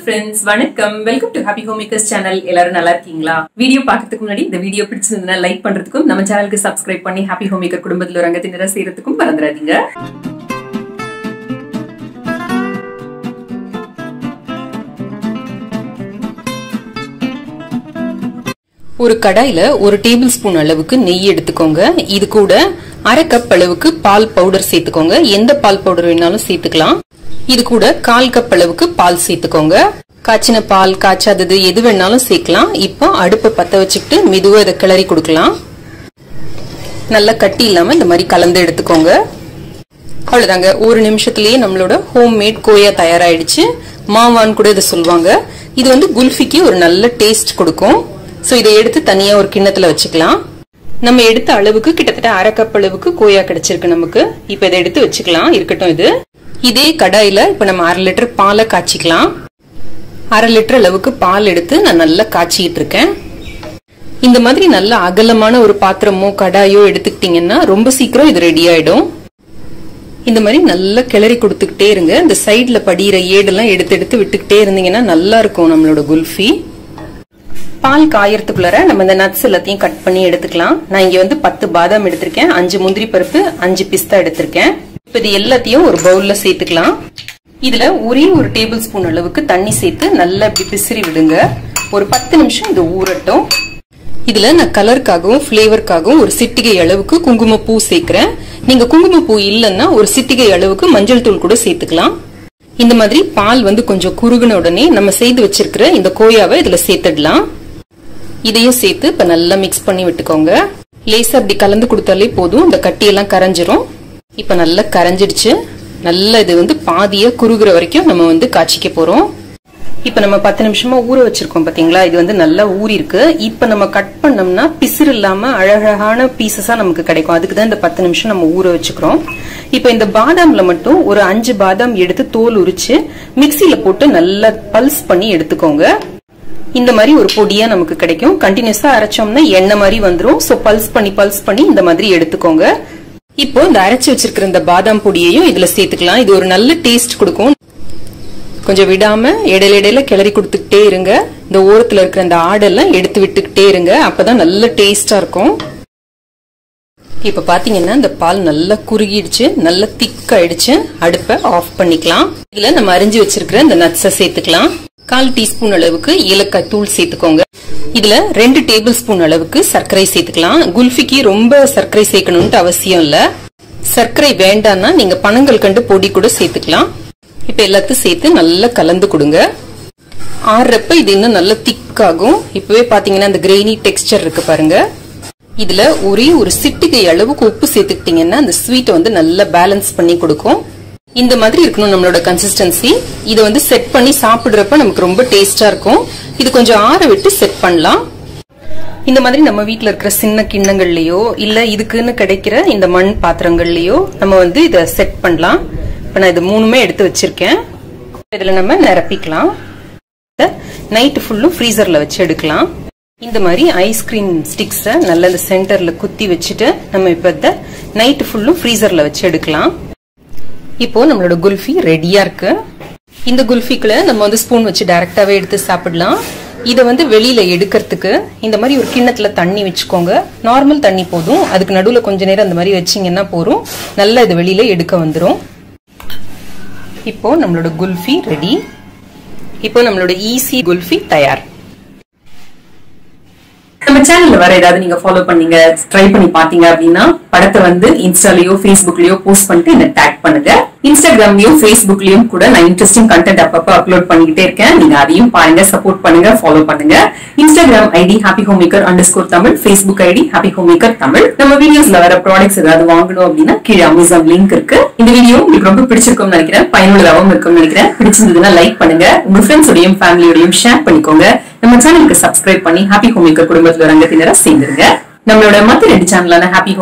friends, வணக்கம். Welcome to Happy Homemakers channel. எல்லாரும் நல்லா இருக்கீங்களா? வீடியோ பார்க்கிறதுக்கு முன்னாடி இந்த வீடியோ பிடிச்சிருந்தா லைக் பண்றதுக்கும் நம்ம சேனலுக்கு சப்ஸ்கிரைப் பண்ணி Happy Homemaker குடும்பத்துல ஒரு அங்கத்தினரா சேரத்துக்கும் மறந்துடாதீங்க. ஒரு கடாயில ஒரு டேபிள் ஸ்பூன் அளவுக்கு நெய் எடுத்துக்கோங்க. இது கூட அரை கப் அளவுக்கு பால் பவுடர் சேர்த்துக்கோங்க. எந்த பால் பவுடர் வேணாலும் சேர்த்துக்கலாம். இது கூட 1/4 கப் அளவுக்கு பால் சேர்த்துக்கோங்க. காய்ச்சின பால் காய்ச்சாதது எது வேணாலும் சேர்க்கலாம். இப்போ அடுப்பை பத்த வச்சுக்கிட்டு மெதுவா இதை கிளறி கொடுக்கலாம். நல்லா கட்டி இல்லாம இந்த மாதிரி கலந்து எடுத்துக்கோங்க. அவ்வளவுதாங்க, ஒரு நிமிஷத்துலயே நம்மளோட ஹோம்மேட் கோயா தயாராயிடுச்சு. மாவான்னு கூட இதை சொல்லுவாங்க. இது வந்து குல்ஃபிக்கு ஒரு நல்ல டேஸ்ட் கொடுக்கும். சோ இதை எடுத்து தனியா ஒரு கிண்ணத்துல வச்சுக்கலாம். நம்ம எடுத்த அளவுக்கு கிட்டத்தட்ட அரை கப் அளவுக்கு கோயா கிடைச்சிருக்கு நமக்கு. இப்ப இதை எடுத்து வச்சுக்கலாம், இருக்கட்டும். இதே கடாயில இப்ப நம்ம 1/2 லிட்டர் பாலை காய்ச்சிக்கலாம். 1/2 லிட்டர் அளவுக்கு பால் எடுத்து நான் நல்லா காய்ச்சிட்டு இருக்கேன். இந்த மாதிரி நல்ல அகலமான ஒரு பாத்திரமோ கடாயோ எடுத்துக்கிட்டீங்கன்னா ரொம்ப சீக்கிரம் இது ரெடி ஆயிடும். இந்த மாதிரி நல்லா கிளறி கொடுத்துக்கிட்டே இருங்க. இந்த சைட்ல படிகிற ஏடெல்லாம் எடுத்து விட்டுக்கிட்டே இருந்தீங்கன்னா நல்லா இருக்கும் நம்மளோட குல்ஃபி. பால் காயறதுக்குள்ளார நம்ம இந்த நட்ஸ் எல்லாத்தையும் கட் பண்ணி எடுத்துக்கலாம். நான் இங்க வந்து 10 பாதாம் எடுத்திருக்கேன், 5 முந்திரி பருப்பு, 5 பிஸ்தா எடுத்திருக்கேன். இப்ப இது எல்லாத்தையும் ஒரு பவுல்ல சேர்த்துக்கலாம். இதுல ஒரே ஒரு டேபிள் ஸ்பூன் அளவுக்கு தண்ணி சேர்த்து நல்லா இப்படி பிசிறி விடுங்க. ஒரு 10 நிமிஷம் இது ஊறட்டும். இதுல நான் கலருக்காகவும் பிளேவருக்காகவும் ஒரு சிட்டிகை அளவுக்கு குங்குமப்பூ சேர்க்கிறேன். நீங்க குங்குமப்பூ இல்லைன்னா ஒரு சிட்டிகை அளவுக்கு மஞ்சள் தூள் கூட சேர்த்துக்கலாம். இந்த மாதிரி பால் வந்து கொஞ்சம் குறுகுன உடனே நம்ம செய்து வச்சிருக்கிற இந்த கோயாவை இதுல சேர்த்துடலாம். இதையும் சேர்த்து இப்ப நல்லா மிக்ஸ் பண்ணி விட்டுக்கோங்க. லேசா அப்படி கலந்து கொடுத்தாலே போதும், இந்த கட்டியெல்லாம் கரைஞ்சிரும். இப்ப நல்லா கரைஞ்சிடுச்சு. நல்லா இது வந்து பாதியா குறுகுற வரைக்கும் நம்ம வந்து காய்ச்சிக்க போறோம். இப்ப நம்ம 10 நிமிஷமா ஊற வச்சிருக்கோம் பாத்தீங்களா, இது வந்து நல்லா ஊறி இருக்கு. இப்ப நம்ம கட் பண்ணோம்னா பிசிறு இல்லாம அழகான பீசஸா நமக்கு கிடைக்கும். அதுக்குதான் இந்த 10 நிமிஷம் நம்ம ஊற வச்சுக்கிறோம். இப்ப இந்த பாதாம்ல மட்டும் ஒரு 5 பாதாம் எடுத்து தோல் உரிச்சு மிக்சியில போட்டு நல்லா பல்ஸ் பண்ணி எடுத்துக்கோங்க. இந்த மாதிரி ஒரு பொடியா நமக்கு கிடைக்கும். கண்டினியூஸா அரைச்சோம்னா எண்ணெய் மாதிரி வந்துரும். சோ பல்ஸ் பண்ணி இந்த மாதிரி எடுத்துக்கோங்க. இப்போ இந்த அரைச்சு வச்சிருக்கிற இந்த பாதாம் பொடியையும் இதுல சேர்த்துக்கலாம். இது ஒரு நல்ல டேஸ்ட் கொடுக்கும். கொஞ்சம் விடாம இடையில கிளறி கொடுத்துக்கிட்டே இருங்க. இந்த ஓரத்துல இருக்கிற இந்த ஆடெல்லாம் எடுத்து விட்டுக்கிட்டே இருங்க. அப்பதான் நல்ல டேஸ்டா இருக்கும். இப்ப பாத்தீங்கன்னா இந்த பால் நல்லா குறுகிடுச்சு, நல்லா திக் ஆயிடுச்சு. அடுப்பை ஆஃப் பண்ணிக்கலாம். இதுல நம்ம அரிஞ்சு வச்சிருக்கிற இந்த நட்ஸை சேர்த்துக்கலாம். 1/4 டீஸ்பூன் அளவுக்கு ஏலக்காய் தூள் சேர்த்துக்கோங்க. இதுல 2 டேபிள் ஸ்பூன் அளவுக்கு சர்க்கரை சேர்த்துக்கலாம். குல்ஃபிக்கு ரொம்ப சர்க்கரை சேர்க்கணும்னு அவசியம் இல்ல. சர்க்கரை வேண்டாம்னா நீங்க பனங்கல்கண்டு பொடி கூட சேர்த்துக்கலாம். இப்ப எல்லாத்தையும் சேர்த்து நல்லா கலந்து கொடுங்க. ஆறுறப்ப இது இன்னும் நல்லா திக் ஆகும். இப்பவே பாத்தீங்கன்னா இந்த கிரெயினி டெக்ஸ்சர் இருக்கு பாருங்க. இதுல ஒரே ஒரு சிட்டிகை அளவுக்கு உப்பு சேர்த்துக்கிட்டீங்கன்னா அந்த ஸ்வீட்டை வந்து நல்லா பேலன்ஸ் பண்ணி கொடுக்கும். இந்த மாதிரி இருக்கணும் நம்மளோட கன்சிஸ்டன்சி. இதை வந்து செட் பண்ணி சாப்பிடுறப்ப நமக்கு ரொம்ப டேஸ்டா இருக்கும். இது கொஞ்சம் ஆற விட்டு செட் பண்ணலாம். இந்த மாதிரி நம்ம வீட்டுல இருக்கிற சின்ன கிண்ணங்கள்லயோ இல்ல இதுக்குன்னு கிடைக்கிற இந்த மண் பாத்திரங்கள்லயோ நம்ம வந்து இதை செட் பண்ணலாம். இப்ப நான் இது 3மே எடுத்து வச்சிருக்கேன். இதுல நம்ம நிரப்பிக்கலாம். நைட் ஃபுல்லும் ஃப்ரீசர்ல வச்சு எடுக்கலாம். இந்த மாதிரி ஐஸ்கிரீம் ஸ்டிக்ஸ நல்ல இந்த சென்டர்ல குத்தி வச்சுட்டு நம்ம இப்ப இத நைட் ஃபுல்லும் ஃப்ரீசர்ல வச்சு எடுக்கலாம். இப்போ நம்மளோட குல்ஃபி ரெடியா இருக்கு. இந்த குல்ஃபிக்குள்ள நம்ம வந்து ஸ்பூன் வச்சு டைரக்டாவே எடுத்து சாப்பிடலாம். இதை வந்து வெளியில எடுக்கிறதுக்கு இந்த மாதிரி ஒரு கிண்ணத்துல தண்ணி வச்சுக்கோங்க. நார்மல் தண்ணி போதும். அதுக்கு நடுவுல கொஞ்ச நேரம் அந்த மாதிரி வச்சீங்கன்னா போதும். நல்லா இது வெளியில எடுக்க வந்துடும். இப்போ நம்மளோட குல்ஃபி ரெடி. இப்போ நம்மளோட ஈஸி குல்ஃபி தயார். நம்ம சேனல்ல வர ஏதாவது நீங்க ஃபாலோ பண்ணீங்க ட்ரை பண்ணி பாத்தீங்க அப்படின்னா படத்தை வந்து இன்ஸ்டாலயோ ஃபேஸ்புக்லயோ போஸ்ட் பண்ணிட்டு என்ன டேக் பண்ணுங்க. இன்ஸ்டாகிராம்லயும் ஃபேஸ்புக்லயும் கூட நான் இன்ட்ரெஸ்டிங் கண்டென்ட் அப்பப்ப அப்லோட் பண்ணிக்கிட்டே இருக்கேன். நீங்க அதையும் பாருங்க, சப்போர்ட் பண்ணுங்க, ஃபாலோ பண்ணுங்க. Instagram ID Happy Homemaker _Tamil, Facebook ID Happy Homemaker Tamil. நம்ம வீடியோஸ்ல வர ப்ராடக்ட்ஸ் ஏதாவது வாங்கணும் அப்படின்னா கீழே அமேசான் லிங்க் இருக்கு. இந்த வீடியோ உங்களுக்கு ரொம்ப பிடிச்சிருக்கும்னு நினைக்கிறேன், பயனுள்ளதாகவும் இருக்கும்னு நினைக்கிறேன். பிடிச்சிருந்ததுன்னா லைக் பண்ணுங்க, உங்க ஃப்ரெண்ட்ஸோடையும் ஃபேமிலியோடையும் ஷேர் பண்ணிக்கோங்க. நம்ம சேனலுக்கு சப்ஸ்கிரைப் பண்ணி Happy Homemaker குடும்பத்துல ஒரு அங்கத்தினரா சேர்ந்துருங்க. நம்மளோட மத்த 2 சேனலான Happy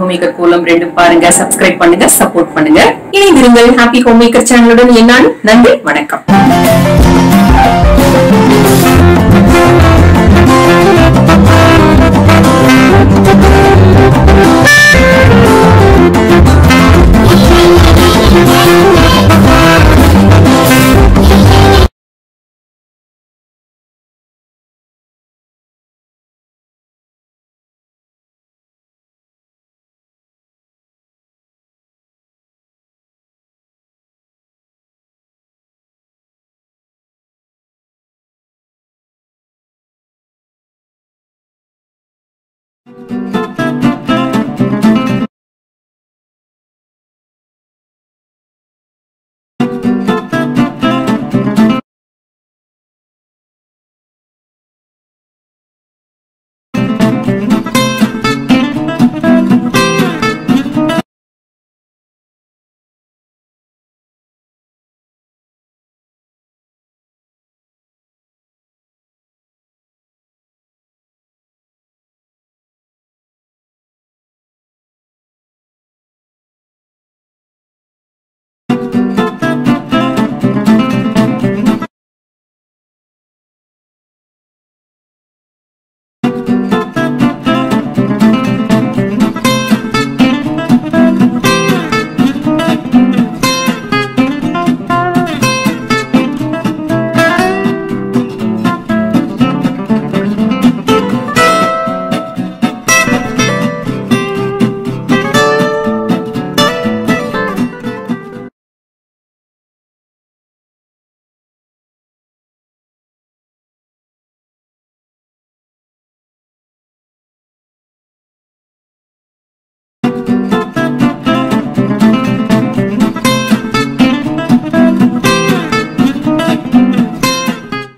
Homemaker கோலம் 2 பாருங்க, சப்ஸ்கிரைப் பண்ணுங்க, சப்போர்ட் பண்ணுங்க. இணைந்திருங்கள் Happy Homemaker சேனலுடன். என்னாலும் நன்றி, வணக்கம்.